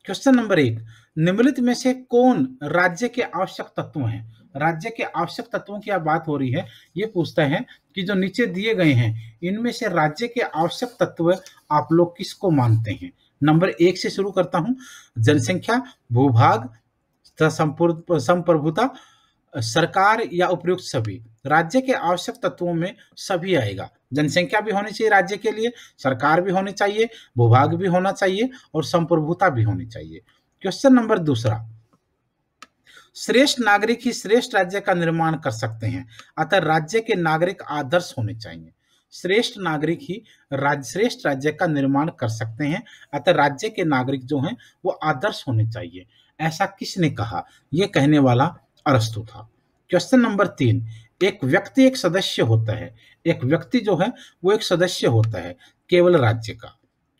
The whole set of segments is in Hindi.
क्वेश्चन नंबर 1, निम्नलिखित में से कौन राज्य के आवश्यक तत्व हैं? राज्य के आवश्यक तत्वों की बात हो रही है। ये पूछता है कि जो नीचे दिए गए हैं इनमें से राज्य के आवश्यक तत्व आप लोग किसको मानते हैं? नंबर 1 से शुरू करता हूं। जनसंख्या, भूभाग, संप्रभुता, सरकार या उपयुक्त सभी। राज्य के आवश्यक तत्वों में सभी आएगा। जनसंख्या भी होनी चाहिए राज्य के लिए, सरकार भी होनी चाहिए, भूभाग भी होना चाहिए और संप्रभुता भी होनी चाहिए। क्वेश्चन नंबर 2, श्रेष्ठ नागरिक ही श्रेष्ठ राज्य का निर्माण कर सकते हैं, अतः राज्य के नागरिक आदर्श होने चाहिए। श्रेष्ठ नागरिक ही श्रेष्ठ राज्य का निर्माण कर सकते हैं, अतः राज्य के नागरिक जो हैं वो आदर्श होने चाहिए। ऐसा किसने कहा? यह कहने वाला अरस्तु था। क्वेश्चन नंबर 3, एक व्यक्ति एक सदस्य होता है। एक व्यक्ति जो है वो एक सदस्य होता है केवल राज्य का।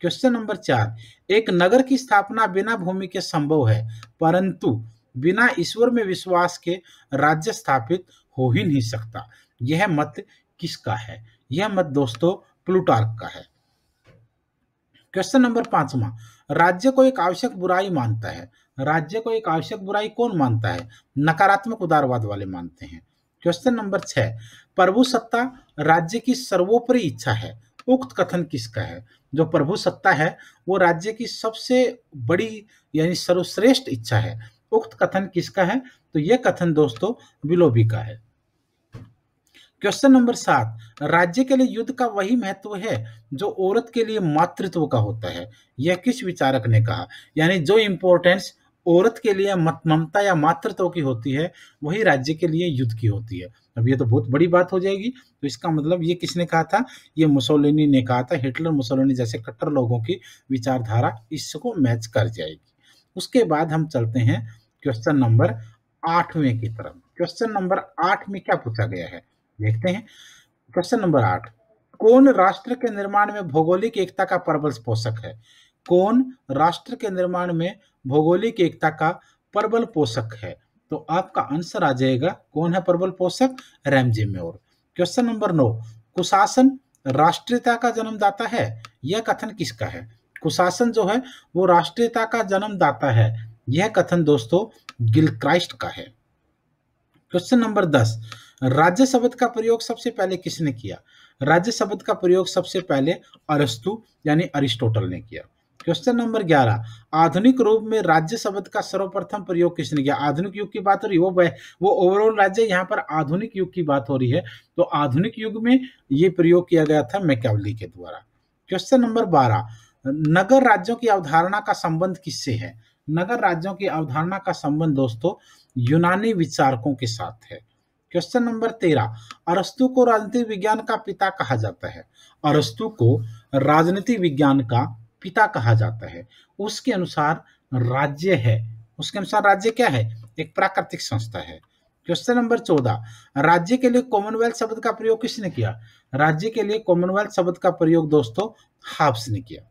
क्वेश्चन नंबर 4, एक नगर की स्थापना बिना भूमि के संभव है, परंतु बिना ईश्वर में विश्वास के राज्य स्थापित हो ही नहीं सकता। यह मत किसका है? यह मत दोस्तों प्लूटार्क का है। क्वेश्चन नंबर 5, राज्य को एक आवश्यक बुराई मानता है। राज्य को एक आवश्यक बुराई कौन मानता है? नकारात्मक उदारवाद वाले मानते हैं। क्वेश्चन नंबर 6, प्रभु सत्ता राज्य की सर्वोपरि इच्छा है। उक्त कथन किसका है? जो प्रभु सत्ता है वो राज्य की सबसे बड़ी यानी सर्वश्रेष्ठ इच्छा है। उक्त कथन किसका है? तो यह कथन दोस्तों विलोबी का है। क्वेश्चन नंबर 7, राज्य के लिए युद्ध का वही महत्व है जो औरत के लिए मातृत्व का होता है। यह किस विचारक ने कहा? यानी जो इंपॉर्टेंस औरत के लिए ममता या मातृत्व की होती है वही राज्य के लिए युद्ध की होती है। अब ये तो बहुत बड़ी बात हो जाएगी। तो इसका मतलब ये किसने कहा था? ये मुसोलिनी ने कहा था। हिटलर मुसोलिनी जैसे कट्टर लोगों की विचारधारा इसको मैच कर जाएगी। उसके बाद हम चलते हैं क्वेश्चन नंबर 8वें की तरफ। क्वेश्चन नंबर 8 में क्या पूछा गया है देखते हैं। क्वेश्चन नंबर 8, कौन राष्ट्र के निर्माण में भौगोलिक एकता का प्रबल पोषक है? कौन राष्ट्र के निर्माण में भौगोलिक एकता का प्रबल पोषक है? तो आपका आंसर आ जाएगा कौन है प्रबल पोषक? Ramsay mayor. क्वेश्चन नंबर 9, कुशासन राष्ट्रीयता का जन्मदाता है। यह कथन किसका है? कुशासन जो है वो राष्ट्रीयता का जन्मदाता है। यह कथन दोस्तों गिलक्राइस्ट का है। क्वेश्चन नंबर 10, राज्य शब्द का प्रयोग सबसे पहले किसने किया? राज्य शब्द का प्रयोग सबसे पहले अरस्तु यानी अरिस्टोटल ने किया। क्वेश्चन नंबर 11, आधुनिक रूप में राज्य शब्द का सर्वप्रथम प्रयोग किसने किया? आधुनिक युग की बात हो रही है, वो ओवरऑल राज्य, यहाँ पर आधुनिक युग की बात हो रही है। तो आधुनिक युग में ये प्रयोग किया गया था मैकियावेली के द्वारा। क्वेश्चन नंबर 12, नगर राज्यों की अवधारणा का संबंध किससे है? नगर राज्यों की अवधारणा का संबंध दोस्तों यूनानी विचारकों के साथ है। क्वेश्चन नंबर 13, अरस्तु को राजनीति विज्ञान का पिता कहा जाता है। अरस्तु को राजनीति विज्ञान का पिता कहा जाता है। उसके अनुसार राज्य है, उसके अनुसार राज्य क्या है? एक प्राकृतिक संस्था है। क्वेश्चन नंबर 14, राज्य के लिए कॉमनवेल्थ शब्द का प्रयोग किसने किया? राज्य के लिए कॉमनवेल्थ शब्द का प्रयोग दोस्तों हाब्स ने किया।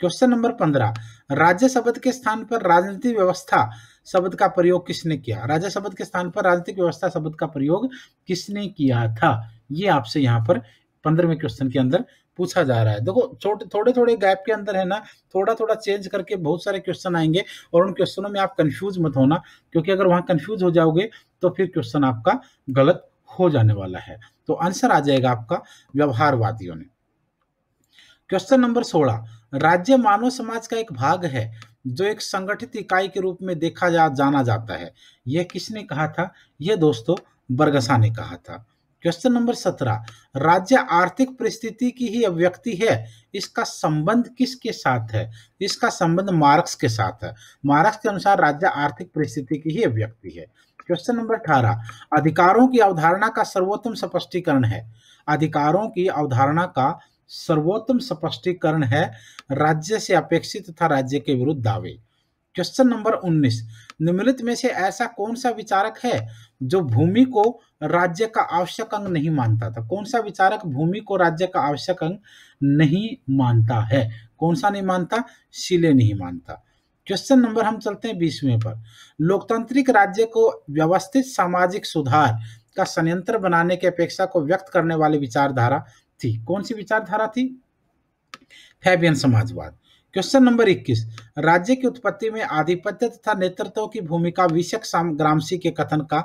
क्वेश्चन नंबर 15, राज्य शब्द के स्थान पर राजनीतिक व्यवस्था शब्द का प्रयोग किसने किया? राज्य शब्द के स्थान पर राजनीतिक व्यवस्था शब्द का प्रयोग किसने किया था? ये आपसे यहाँ पर 15वें क्वेश्चन के अंदर पूछा जा रहा है। देखो थोड़े थोड़े गैप के अंदर है ना, थोड़ा थोड़ा चेंज करके बहुत सारे क्वेश्चन आएंगे और उन क्वेश्चनों में आप कंफ्यूज मत होना, क्योंकि अगर वहां कंफ्यूज हो जाओगे तो फिर क्वेश्चन आपका गलत हो जाने वाला है। तो आंसर आ जाएगा आपका व्यवहारवादियों ने। क्वेश्चन नंबर 16, राज्य मानव समाज का एक भाग है जो एक संगठित इकाई के रूप में जाना जाता है। यह किसने कहा था? यह दोस्तों बरगसा ने कहा था। क्वेश्चन नंबर 17, राज्य आर्थिक परिस्थिति की ही अभिव्यक्ति है। इसका संबंध किसके साथ है? इसका संबंध मार्क्स के साथ है। मार्क्स के अनुसार राज्य आर्थिक परिस्थिति की ही अभिव्यक्ति है। क्वेश्चन नंबर 18, अधिकारों की अवधारणा का सर्वोत्तम स्पष्टीकरण है। अधिकारों की अवधारणा का सर्वोत्तम स्पष्टीकरण है राज्य से अपेक्षित तथा राज्य के विरुद्ध दावे। क्वेश्चन नंबर 19, निम्नलिखित में से ऐसा कौन सा विचारक है जो भूमि को राज्य का आवश्यक अंग नहीं मानता था? कौन सा विचारक भूमि को राज्य का आवश्यक अंग नहीं मानता है? कौन सा नहीं मानता? शीले नहीं मानता। क्वेश्चन नंबर हम चलते हैं 20वें पर, लोकतांत्रिक राज्य को व्यवस्थित सामाजिक सुधार का संयंत्र बनाने की अपेक्षा को व्यक्त करने वाली विचारधारा थी। कौन सी विचारधारा थी? फैबियन समाजवाद। क्वेश्चन नंबर 21, राज्य की उत्पत्ति में आधिपत्य तथा नेतृत्व की भूमिका विषयक ग्रामसी के कथन का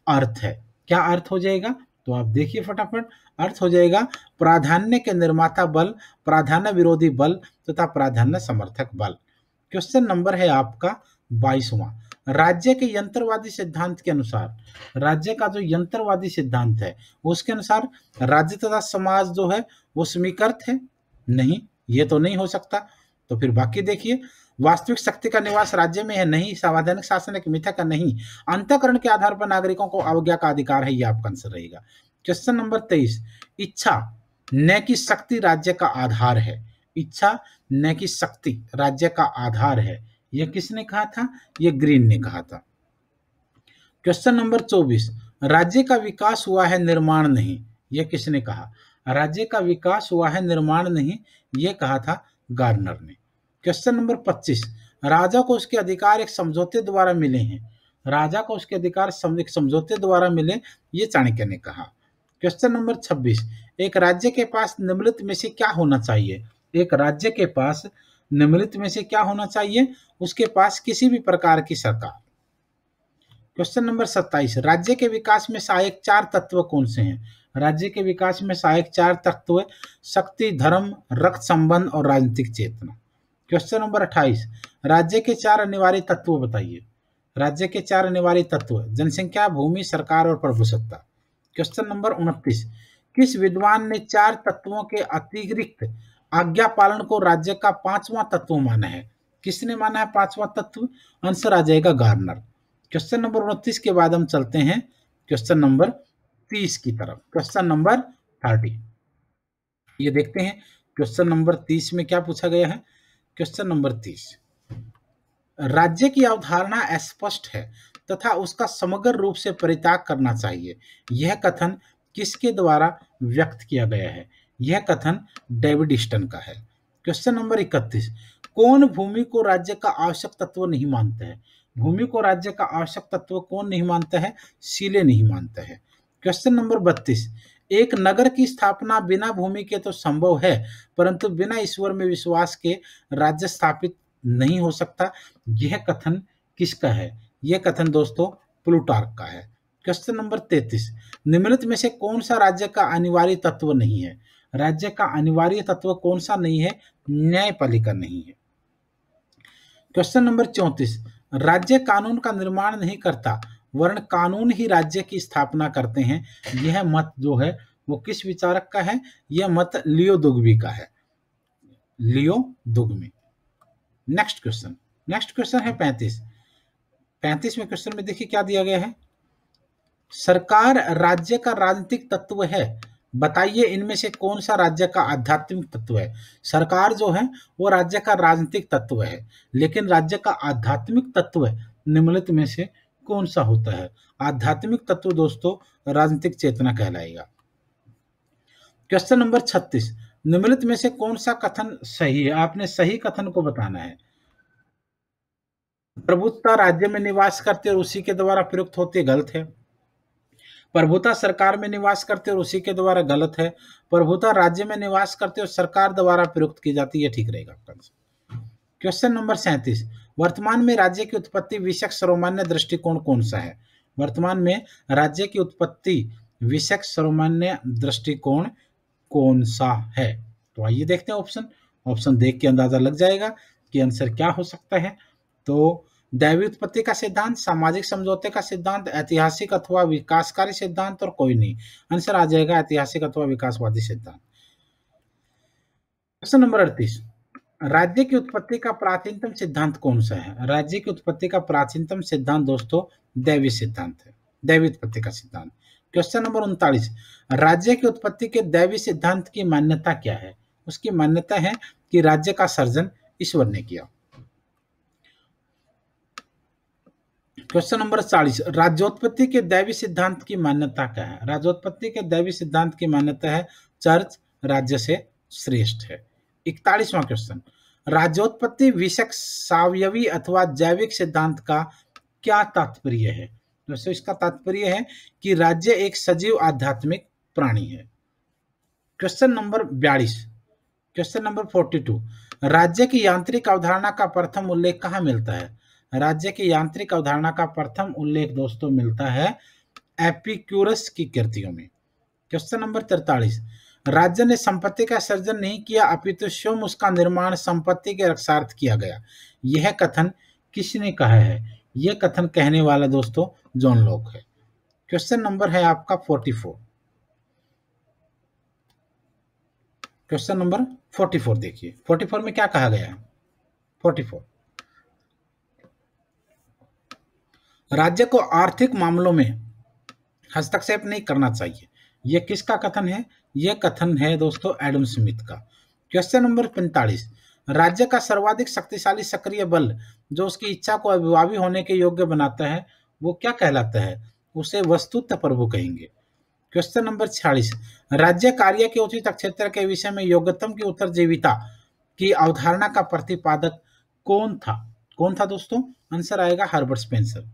अर्थ है। क्या अर्थ हो जाएगा? तो आप देखिए फटाफट। अर्थ हो जाएगा प्राधान्य के निर्माता बल, प्राधान्य विरोधी बल तथा प्राधान्य समर्थक बल। क्वेश्चन नंबर है आपका 22वां, राज्य के यंत्रवादी सिद्धांत के अनुसार, राज्य का जो यंत्रवादी सिद्धांत है उसके अनुसार राज्य तथा समाज जो है वो समीकृत है? नहीं, ये तो नहीं हो सकता। तो फिर बाकी देखिए, वास्तविक शक्ति का निवास राज्य में है? नहीं। संवैधानिक शासन एक मिथक का? नहीं। अंतःकरण के आधार पर नागरिकों को अवज्ञा का अधिकार है, ये आपका आंसर रहेगा। क्वेश्चन नंबर 23, इच्छा न कि शक्ति राज्य का आधार है। इच्छा न कि शक्ति राज्य का आधार है, यह किसने कहा था? यह ग्रीन ने कहा था। क्वेश्चन नंबर 24, राज्य का विकास हुआ है निर्माण नहीं, यह किसने कहा? राज्य का विकास हुआ है निर्माण नहीं, यह कहा था गार्नर ने। क्वेश्चन नंबर 25, राजा को उसके अधिकार एक समझौते द्वारा मिले हैं। राजा को उसके अधिकार एक समझौते द्वारा मिले, ये चाणक्य ने कहा। क्वेश्चन नंबर 26, एक राज्य के पास निम्नलिखित में से क्या होना चाहिए? एक राज्य के पास निम्नलिखित में से क्या होना चाहिए? उसके पास किसी भी प्रकार की सरकार। क्वेश्चन नंबर 27, राज्य के विकास में सहायक 4 तत्व कौन से हैं? राज्य के विकास में सहायक 4 तत्व: शक्ति, धर्म, रक्त संबंध और राजनीतिक चेतना। क्वेश्चन नंबर 28, राज्य के 4 अनिवार्य तत्व बताइए। राज्य के 4 अनिवार्य तत्व: जनसंख्या, भूमि, सरकार और प्रभुसत्ता। क्वेश्चन नंबर 29, किस विद्वान ने 4 तत्वों के अतिरिक्त आज्ञा पालन को राज्य का 5वां तत्व माना है? किसने माना है 5वां तत्व? आंसर आ जाएगा गार्नर। क्वेश्चन नंबर 29 के बाद हम चलते हैं क्वेश्चन नंबर 30 की तरफ। क्वेश्चन नंबर 30, ये देखते हैं क्वेश्चन नंबर 30 में क्या पूछा गया है। क्वेश्चन नंबर 30, राज्य की अवधारणा अस्पष्ट है तथा उसका समग्र रूप से परित्याग करना चाहिए, यह कथन किसके द्वारा व्यक्त किया गया है? यह कथन डेविड ईस्टन का है। क्वेश्चन नंबर 31, कौन भूमि को राज्य का आवश्यक तत्व नहीं मानता है? भूमि को राज्य का आवश्यक तत्व कौन नहीं मानता है? सीले नहीं मानता है। क्वेश्चन नंबर 32, एक नगर की स्थापना बिना भूमि के तो संभव है, परंतु बिना ईश्वर में विश्वास के राज्य स्थापित नहीं हो सकता, यह कथन किसका है? यह कथन दोस्तों प्लूटार्क का है। क्वेश्चन नंबर 33, निम्नलिखित में से कौन सा राज्य का अनिवार्य तत्व नहीं है? राज्य का अनिवार्य तत्व कौन सा नहीं है? न्यायपालिका नहीं है। क्वेश्चन नंबर 34, राज्य कानून का निर्माण नहीं करता वरन कानून ही राज्य की स्थापना करते हैं, यह मत जो है वो किस विचारक का है? यह मत लियो दुग्बी का है। लियो दुग्बी। नेक्स्ट क्वेश्चन है 35वें क्वेश्चन में देखिए क्या दिया गया है। सरकार राज्य का राजनीतिक तत्व है, बताइए इनमें से कौन सा राज्य का आध्यात्मिक तत्व है? सरकार जो है वो राज्य का राजनीतिक तत्व है, लेकिन राज्य का आध्यात्मिक तत्व निम्नलिखित में से कौन सा होता है? आध्यात्मिक तत्व दोस्तों राजनीतिक चेतना कहलाएगा। क्वेश्चन नंबर 36, निम्नलिखित में से कौन सा कथन सही है? आपने सही कथन को बताना है। प्रभुत्व राज्य में निवास करते और उसी के द्वारा प्रयुक्त होते, गलत है। प्रभुता सरकार में निवास करते और उसी के द्वारा, गलत है। प्रभुता राज्य में निवास करते और सरकार द्वारा प्रयुक्त की जाती है, ठीक रहेगा आपका। क्वेश्चन नंबर 37, वर्तमान में राज्य की उत्पत्ति विषयक सर्वमान्य दृष्टिकोण कौन सा है? वर्तमान में राज्य की उत्पत्ति विषयक सर्वमान्य दृष्टिकोण कौन सा है? तो आइए देखते हैं ऑप्शन देख के अंदाजा लग जाएगा कि आंसर क्या हो सकता है। तो दैवीय उत्पत्ति का सिद्धांत, सामाजिक समझौते का सिद्धांत, ऐतिहासिक अथवा विकासकारी सिद्धांत और कोई नहीं। आंसर आ जाएगा ऐतिहासिक अथवा विकासवादी सिद्धांत। क्वेश्चन नंबर 38, राज्य की उत्पत्ति का प्राचीनतम सिद्धांत कौन सा है? राज्य की उत्पत्ति का प्राचीनतम सिद्धांत दोस्तों दैवीय सिद्धांत है, दैवीय उत्पत्ति का सिद्धांत। क्वेश्चन नंबर 39, राज्य की उत्पत्ति के दैवीय सिद्धांत की मान्यता क्या है? उसकी मान्यता है कि राज्य का सर्जन ईश्वर ने किया। क्वेश्चन नंबर 40, राज्योत्पत्ति के दैवीय सिद्धांत की मान्यता क्या है? राज्योत्पत्ति के दैवीय सिद्धांत की मान्यता है चर्च राज्य से श्रेष्ठ है। 41वां क्वेश्चन, राज्योत्पत्ति विषयक सावयवी अथवा जैविक सिद्धांत का क्या तात्पर्य है? दोस्तों इसका तात्पर्य है कि राज्य एक सजीव आध्यात्मिक प्राणी है। क्वेश्चन नंबर 42, क्वेश्चन नंबर 42, राज्य की यांत्रिक अवधारणा का प्रथम उल्लेख कहाँ मिलता है? राज्य की यांत्रिक अवधारणा का प्रथम उल्लेख दोस्तों मिलता है एपिक्यूरस की कृतियों में। क्वेश्चन नंबर 43, राज्य ने संपत्ति का सृजन नहीं किया अपितु स्वयं उसका निर्माण संपत्ति के रक्षार्थ किया गया, यह कथन किसने कहा है? यह कथन कहने वाला दोस्तों जॉन लॉक है। क्वेश्चन नंबर है आपका 44। क्वेश्चन नंबर 44 देखिए, 44 में क्या कहा गया है? 44, राज्य को आर्थिक मामलों में हस्तक्षेप नहीं करना चाहिए, यह किसका कथन है? यह कथन है दोस्तों एडम स्मिथ का। क्वेश्चन नंबर 45, राज्य का सर्वाधिक शक्तिशाली सक्रिय बल जो उसकी इच्छा को अभिभावी होने के योग्य बनाता है वो क्या कहलाता है? उसे वस्तुतः प्रभु कहेंगे। क्वेश्चन नंबर 46, राज्य कार्य के उचित क्षेत्र के विषय में योग्यतम की उत्तरजीविता की अवधारणा का प्रतिपादक कौन था? कौन था दोस्तों? आंसर आएगा हर्बर्ट स्पेंसर।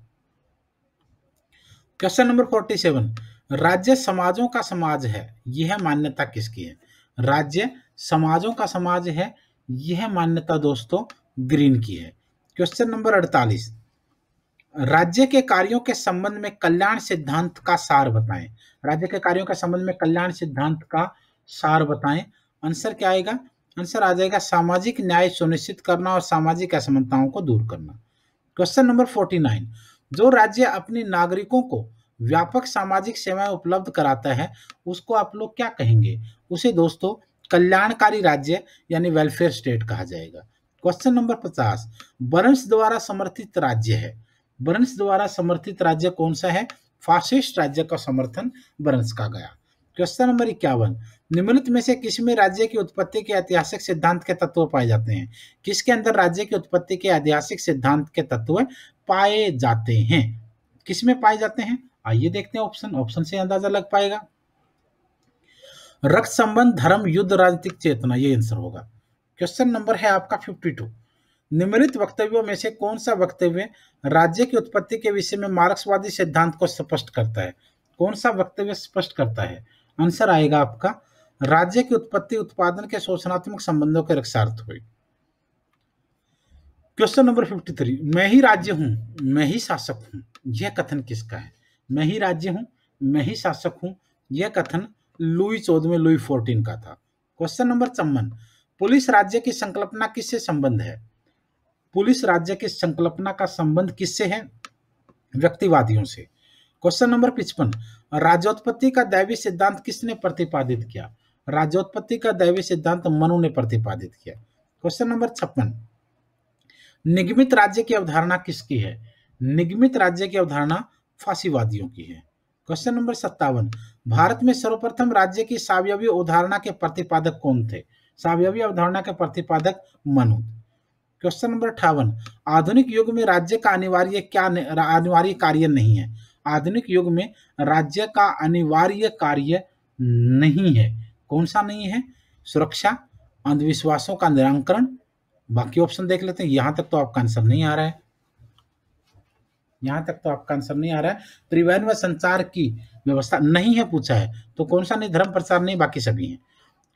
क्वेश्चन नंबर 47, राज्य समाजों का समाज है, यह मान्यता किसकी है? राज्य समाजों का समाज है, यह मान्यता दोस्तों ग्रीन की है। क्वेश्चन नंबर 48, राज्य के कार्यों के संबंध में कल्याण सिद्धांत का सार बताएं। राज्य के कार्यों के संबंध में कल्याण सिद्धांत का सार बताएं। आंसर क्या आएगा? आंसर आ जाएगा सामाजिक न्याय सुनिश्चित करना और सामाजिक असमानताओं को दूर करना। क्वेश्चन नंबर 49, जो राज्य अपने नागरिकों को व्यापक सामाजिक सेवाएं उपलब्ध कराता है उसको आप लोग क्या कहेंगे? उसे दोस्तों कल्याणकारी राज्य यानी वेलफेयर स्टेट कहा जाएगा। क्वेश्चन नंबर 50, बर्न्स द्वारा समर्थित राज्य है, बर्न्स द्वारा समर्थित राज्य कौन सा है? फासिस्ट राज्य का समर्थन बर्न्स का गया। क्वेश्चन नंबर 51, निम्नलिखित में से किसमें राज्य की उत्पत्ति के ऐतिहासिक सिद्धांत के तत्व पाए जाते हैं? किसके अंदर राज्य की उत्पत्ति के ऐतिहासिक सिद्धांत के तत्व पाए जाते हैं? किसमें पाए जाते हैं? आइए देखते हैं ऑप्शन, ऑप्शन से अंदाजा लग पाएगा। रक्त संबंध, धर्म, युद्ध, राजनीतिक चेतना, ये आंसर होगा। क्वेश्चन नंबर है आपका 52, निम्नलिखित वक्तव्यों में से कौन सा वक्तव्य राज्य की उत्पत्ति के विषय में मार्क्सवादी सिद्धांत को स्पष्ट करता है? कौन सा वक्तव्य स्पष्ट करता है? आंसर आएगा आपका राज्य की उत्पत्ति उत्पादन के शोषणात्मक संबंधों के रक्षार्थ हुई। क्वेश्चन नंबर 53, मैं ही राज्य हूं, मैं ही शासक हूं, यह कथन किसका है? मैं ही राज्य हूं, मैं ही शासक हूं, यह कथन लुई 14वें, लुई 14 का था। क्वेश्चन नंबर 54, पुलिस राज्य की संकल्पना किससे संबंध है? पुलिस राज्य की संकल्पना का संबंध किससे है? व्यक्तिवादियों से। क्वेश्चन नंबर 55, राज्योत्पत्ति का दैवी सिद्धांत किसने प्रतिपादित किया? राज्योत्पत्ति का दैवी सिद्धांत मनु ने प्रतिपादित किया। क्वेश्चन नंबर 56, निगमित राज्य की अवधारणा किसकी है? निगमित राज्य की अवधारणा फासीवादियों की है। क्वेश्चन नंबर 57, भारत में सर्वप्रथम राज्य की सावयवी अवधारणा के प्रतिपादक कौन थे? सावयवी अवधारणा के प्रतिपादक मनु। क्वेश्चन नंबर 58, आधुनिक युग में राज्य का अनिवार्य कार्य नहीं है? आधुनिक युग में राज्य का अनिवार्य कार्य नहीं है, कौन सा नहीं है? सुरक्षा, अंधविश्वासों का निराकरण। बाकी ऑप्शन देख लेते हैं। यहां तक तो आपका आंसर नहीं आ रहा है, यहां तक तो आपका आंसर नहीं आ रहा है। परिवहन व संचार की व्यवस्था नहीं है पूछा है, तो कौन सा नहीं? धर्म प्रचार नहीं, बाकी सभी हैं।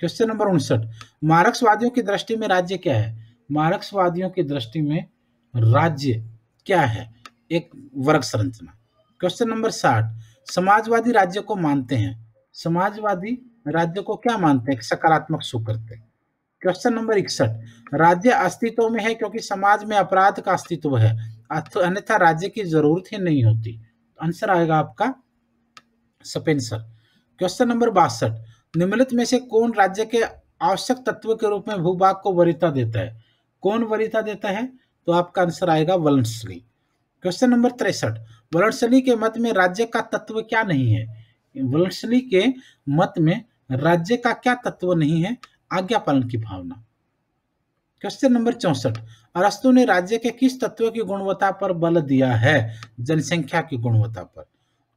क्वेश्चन नंबर 59, मार्क्सवादियों की दृष्टि में राज्य क्या है? मार्क्सवादियों की दृष्टि में राज्य क्या है? एक वर्ग संरचना। क्वेश्चन नंबर 60, समाजवादी राज्य को मानते हैं, समाजवादी राज्य को क्या मानते हैं? सकारात्मक सुकृत्य। क्वेश्चन नंबर 61, राज्य अस्तित्व में है क्योंकि समाज में अपराध का अस्तित्व है, अन्यथा राज्य की जरूरत ही नहीं होती। आंसर आएगा आपका स्पेंसर। क्वेश्चन नंबर 62, निम्नलिखित में से कौन राज्य के आवश्यक तत्व के रूप में भूभाग को वरीयता देता है? कौन वरीयता देता है? तो आपका आंसर आएगा वलंसली। क्वेश्चन नंबर 63, वलंसली के मत में राज्य का तत्व क्या नहीं है? वलंसली के मत में राज्य का क्या तत्व नहीं है? आज्ञा पालन की भावना। क्वेश्चन नंबर 64, अरस्तु ने राज्य के किस तत्व की गुणवत्ता पर बल दिया है? जनसंख्या की गुणवत्ता पर।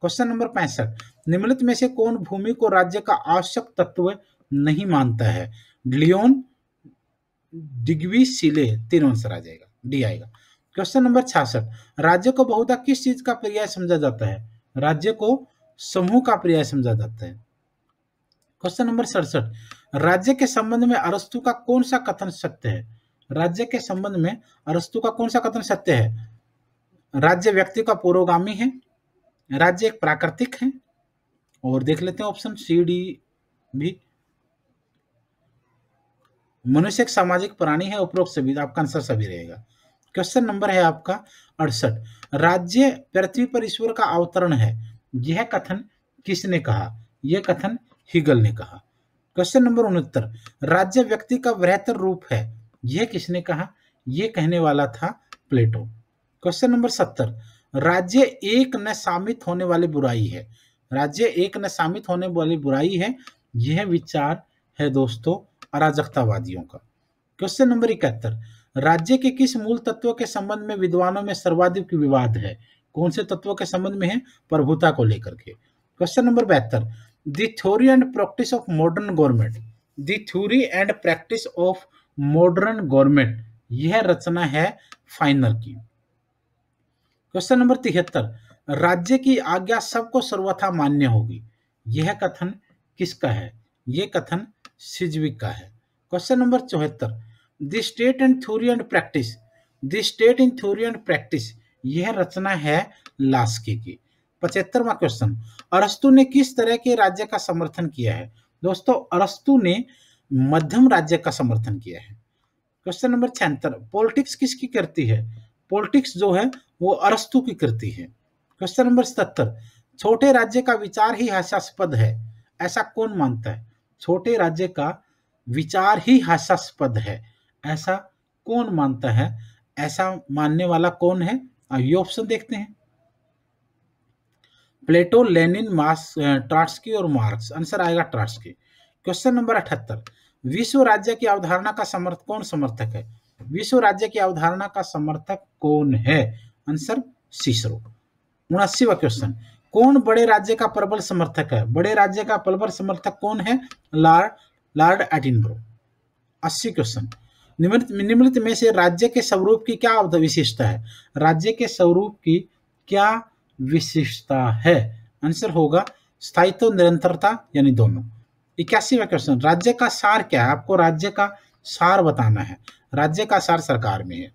क्वेश्चन नंबर 65, निम्नलिखित में से कौन भूमि को राज्य का आवश्यक तत्व नहीं मानता है? लियोन, डिग्वी, सिले, तीनों आंसर आ जाएगा, डी आएगा। क्वेश्चन नंबर 66, राज्य को बहुधा किस चीज का पर्याय समझा जाता है? राज्य को समूह का पर्याय समझा जाता है। क्वेश्चन नंबर 67, राज्य के संबंध में अरस्तु का कौन सा कथन सत्य है? राज्य के संबंध में अरस्तु का कौन सा कथन सत्य है? राज्य व्यक्ति का पुरोगामी है, राज्य एक प्राकृतिक है, और देख लेते हैं ऑप्शन सी डी भी। मनुष्य एक सामाजिक प्राणी है, उपरोक्त सभी, आपका आंसर सभी रहेगा। क्वेश्चन नंबर है आपका 68, राज्य पृथ्वी पर ईश्वर का अवतरण है, यह कथन किसने कहा? यह कथन हीगल ने कहा। क्वेश्चन नंबर 69, राज्य व्यक्ति का बृहत्तर रूप है, यह किसने कहा? यह कहने वाला था प्लेटो। क्वेश्चन नंबर 70, राज्य एक न सामित होने वाली बुराई है, राज्य एक न सामित होने वाली बुराई है, यह विचार है दोस्तों अराजकतावादियों का। क्वेश्चन नंबर 71, राज्य के किस मूल तत्व के संबंध में विद्वानों में सर्वाधिक विवाद है? कौन से तत्वों के संबंध में है? प्रभुता को लेकर के। Question number 72, the theory and practice of modern government, the theory and practice of modern government, यह रचना है फाइनर की। क्वेश्चन नंबर 73, राज्य की आज्ञा सबको सर्वथा मान्य होगी, यह कथन किसका है? यह कथन सिजविक का है। Question number 74, the state and theory and practice, the state in theory and practice, यह रचना है लास्की की। 75वां क्वेश्चन, अरस्तु ने किस तरह के राज्य का समर्थन किया है? दोस्तों अरस्तु ने मध्यम राज्य का समर्थन किया है। क्वेश्चन नंबर 76, पॉलिटिक्स किसकी कृति है? पॉलिटिक्स जो है वो अरस्तु की कृति है। क्वेश्चन नंबर 77, छोटे राज्य का विचार ही हास्यास्पद है, ऐसा कौन मानता है? छोटे राज्य का विचार ही हास्यास्पद है, ऐसा कौन मानता है? ऐसा मानने वाला कौन है? ये ऑप्शन देखते हैं, प्लेटो, लेनिन, ट्रॉट्स्की और मार्क्स। आंसर आएगा ट्रॉट्स्की। क्वेश्चन नंबर 78, विश्व राज्य की अवधारणा का कौन समर्थक है? विश्व राज्य की अवधारणा का समर्थक कौन है? Answer Cicero. 79वां क्वेश्चन, कौन बड़े राज्य का प्रबल समर्थक है? बड़े राज्य का प्रबल समर्थक कौन है? Lord Attenborough. 80 क्वेश्चन, निम्नलिखित में से राज्य के स्वरूप की क्या विशेषता है? राज्य के स्वरूप की क्या विशेषता है? आंसर होगा स्थायित्व, निरंतरता, यानी दोनों। 81वां क्वेश्चन, राज्य का सार क्या है? आपको राज्य का सार बताना है। राज्य का सार सरकार में है।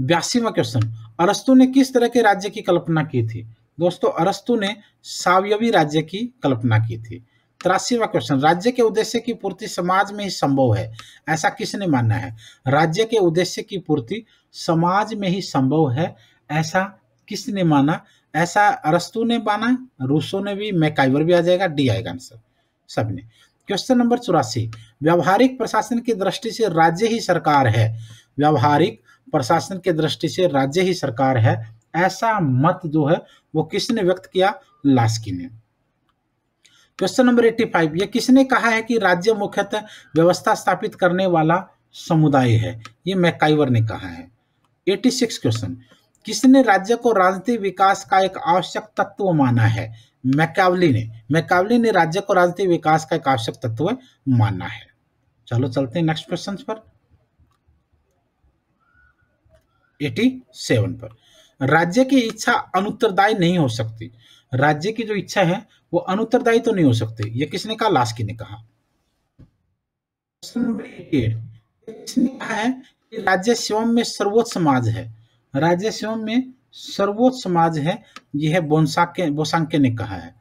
82वां क्वेश्चन, अरस्तु ने किस तरह के राज्य की कल्पना की थी? दोस्तों अरस्तु ने सावयवी राज्य की कल्पना की थी। 83वां क्वेश्चन, राज्य के उद्देश्य की पूर्ति समाज में ही संभव है, ऐसा किसने माना है? राज्य के उद्देश्य की पूर्ति समाज में ही संभव है, ऐसा किसने माना? ऐसा अरस्तु ने माना, रूसो ने भी, मैकाइवर भी आ जाएगा, डी आएगा आंसर सबने। क्वेश्चन नंबर 84, व्यावहारिक प्रशासन की दृष्टि से राज्य ही सरकार है, व्यावहारिक प्रशासन की दृष्टि से राज्य ही सरकार है, ऐसा मत जो है वो किसने व्यक्त किया? लास्की ने। क्वेश्चन नंबर 85, ये किसने कहा है कि राज्य मुख्यतः व्यवस्था स्थापित करने वाला समुदाय है? ये मैकाइवर ने कहा है। 86 क्वेश्चन, किसने राज्य को राजनीतिक विकास का एक आवश्यक तत्व माना है? मैकावली ने। मैकावली ने राज्य को राजनीतिक विकास का एक आवश्यक तत्व माना है। चलो चलते हैं नेक्स्ट क्वेश्चन पर। 87 पर, राज्य की इच्छा अनुत्तरदायी नहीं हो सकती, राज्य की जो इच्छा है वो अनुत्तरदायी तो नहीं हो सकती, ये किसने कहा? लास्की ने कहा। क्वेश्चन नंबर 88, किसने कहा है कि राज्य स्वयं में सर्वोच्च समाज है? राज्य स्वयं में सर्वोच्च समाज है, यह बोसांके ने कहा है।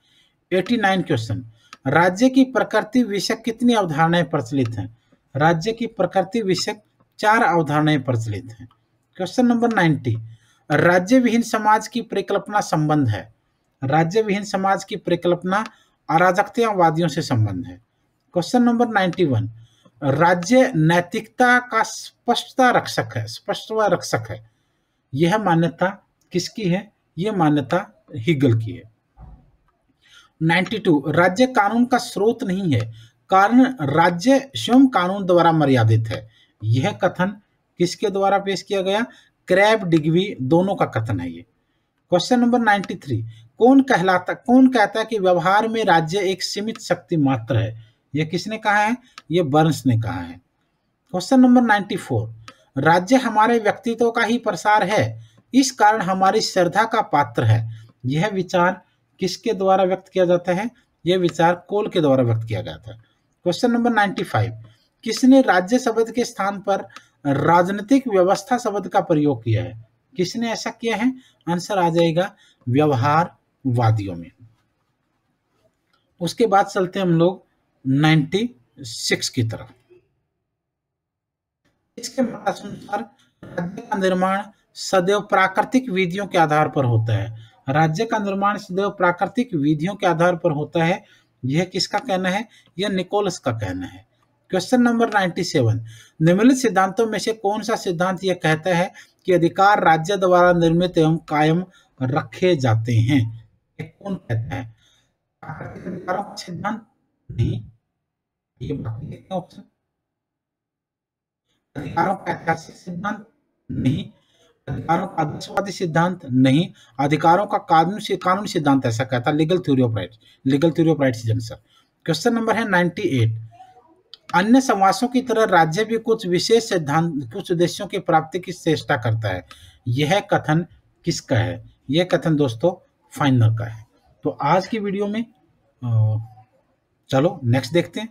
89 क्वेश्चन, राज्य की प्रकृति विषयक कितनी अवधारणाएं प्रचलित हैं? राज्य की प्रकृति विषयक 4 अवधारणाएं प्रचलित हैं। क्वेश्चन नंबर 90, राज्य विहीन समाज की परिकल्पना संबंध है, राज्य विहीन समाज की परिकल्पना अराजकतावादियों से संबंध है। क्वेश्चन नंबर 91, राज्य नैतिकता का स्पष्टता रक्षक है, यह मान्यता किसकी है? यह मान्यता हीगल की है। 92, राज्य कानून का स्रोत नहीं है, कारण राज्य स्वयं कानून द्वारा मर्यादित है, यह कथन किसके द्वारा पेश किया गया? क्रैब डिग्वी दोनों का कथन है ये। क्वेश्चन नंबर 93, कौन कहता है कि व्यवहार में राज्य एक सीमित शक्ति मात्र है? यह किसने कहा है? यह बर्न्स ने कहा है। क्वेश्चन नंबर 94, राज्य हमारे व्यक्तित्व का ही प्रसार है, इस कारण हमारी श्रद्धा का पात्र है, यह विचार किसके द्वारा व्यक्त किया जाता है? यह विचार कोल के द्वारा व्यक्त किया गया था। क्वेश्चन नंबर 95, किसने राज्य शब्द के स्थान पर राजनीतिक व्यवस्था शब्द का प्रयोग किया है? किसने ऐसा किया है? आंसर आ जाएगा व्यवहारवादियों में। उसके बाद चलते हैं हम लोग 96 की तरफ। इसके मतानुसार राज्य का निर्माण सदैव प्राकृतिक विधियों के आधार पर होता है। राज्य का निर्माण सदैव प्राकृतिक विधियों के आधार पर होता है। यह किसका कहना है? यह निकोलस का कहना है। क्वेश्चन नंबर 97, निम्नलिखित सिद्धांतों में से कौन सा सिद्धांत यह कहता है कि अधिकार राज्य द्वारा निर्मित एवं कायम रखे जाते हैं? यह कौन कहता है? प्राकृतिक अधिकारों का सिद्धांत? नहीं। ये बाकी देखते हैं ऑप्शन। अधिकारों का ऐतिहासिक सिद्धांत? नहीं। अधिकारों का आदर्शवादी सिद्धांत? नहीं। अधिकारों का कानूनी सिद्धांत ऐसा कहता है, legal theory of rights. Legal theory of rights answer. Question number है 98, अन्य समासों की तरह राज्य भी कुछ विशेष सिद्धांत, कुछ उद्देश्यों की प्राप्ति की चेष्टा करता है। यह कथन किसका है? यह कथन दोस्तों फाइनर का है। तो आज की वीडियो में चलो नेक्स्ट देखते हैं।